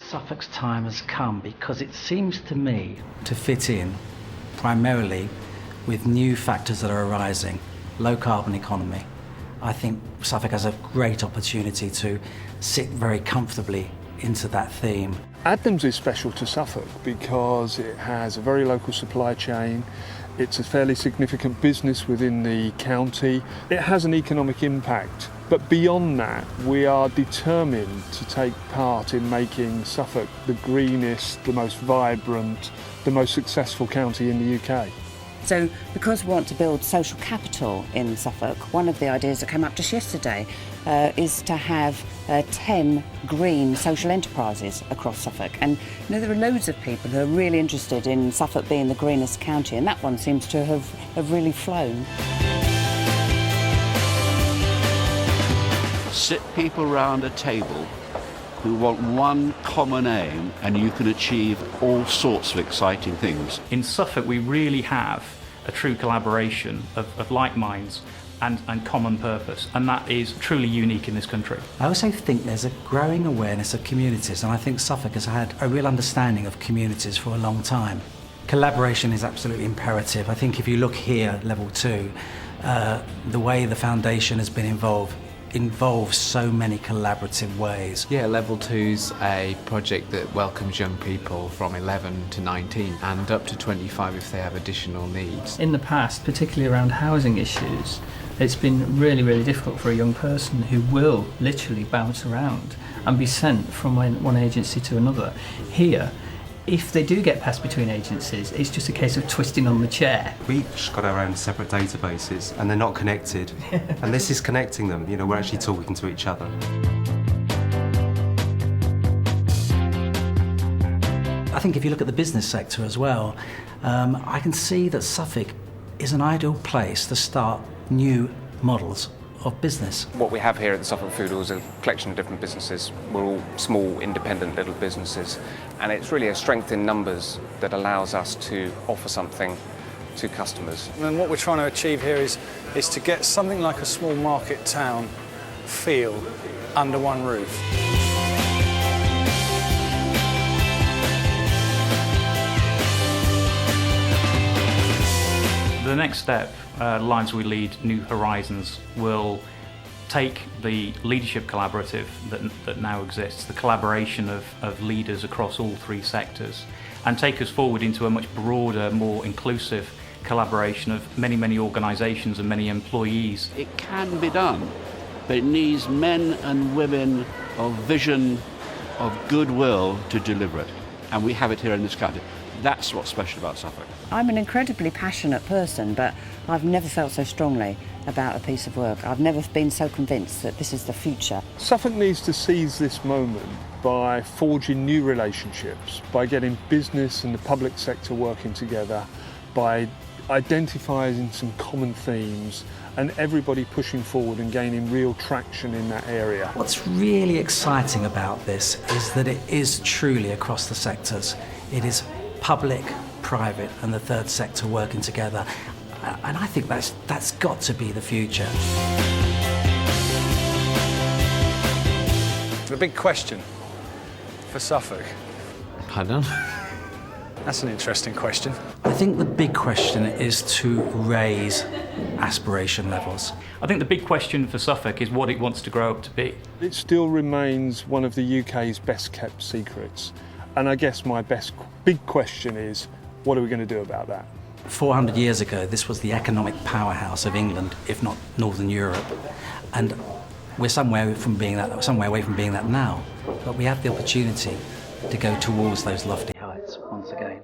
Suffolk's time has come because it seems to me to fit in primarily with new factors that are arising, low carbon economy. I think Suffolk has a great opportunity to sit very comfortably into that theme. Adnams is special to Suffolk because it has a very local supply chain. It's a fairly significant business within the county. It has an economic impact. But beyond that, we are determined to take part in making Suffolk the greenest, the most vibrant, the most successful county in the UK. So, because we want to build social capital in Suffolk, one of the ideas that came up just yesterday is to have 10 green social enterprises across Suffolk. And there are loads of people who are really interested in Suffolk being the greenest county, and that one seems to have really flown. Sit people round a table who want one common aim, and you can achieve all sorts of exciting things. In Suffolk, we really have a true collaboration of like minds and common purpose, and that is truly unique in this country. I also think there's a growing awareness of communities, and I think Suffolk has had a real understanding of communities for a long time. Collaboration is absolutely imperative. I think if you look here at level 2, the way the foundation has been involves so many collaborative ways. Yeah, Level 2's a project that welcomes young people from 11 to 19 and up to 25 if they have additional needs. In the past, particularly around housing issues, it's been really, really difficult for a young person who will literally bounce around and be sent from one agency to another. Here, if they do get passed between agencies, it's just a case of twisting on the chair. We each got our own separate databases and they're not connected. And this is connecting them, we're actually talking to each other. I think if you look at the business sector as well, I can see that Suffolk is an ideal place to start new models of business. What we have here at the Suffolk Food Hall is a collection of different businesses. We're all small, independent little businesses, and it's really a strength in numbers that allows us to offer something to customers. And what we're trying to achieve here is to get something like a small market town feel under one roof. The next step, Lives We Lead New Horizons, will take the leadership collaborative that now exists, the collaboration of leaders across all 3 sectors, and take us forward into a much broader, more inclusive collaboration of many, many organisations and many employees. It can be done, but it needs men and women of vision, of goodwill to deliver it. And we have it here in this county. That's what's special about Suffolk. I'm an incredibly passionate person, but I've never felt so strongly about a piece of work. I've never been so convinced that this is the future. Suffolk needs to seize this moment by forging new relationships, by getting business and the public sector working together, by identifying some common themes and everybody pushing forward and gaining real traction in that area. What's really exciting about this is that it is truly across the sectors. It is public, private and the third sector working together. And I think that's got to be the future. The big question for Suffolk. Pardon? That's an interesting question. I think the big question is to raise aspiration levels. I think the big question for Suffolk is what it wants to grow up to be. It still remains one of the UK's best kept secrets. And I guess my big question is, what are we going to do about that? 400 years ago, this was the economic powerhouse of England, if not Northern Europe. And we're some way away from being that now. But we have the opportunity to go towards those lofty heights once again.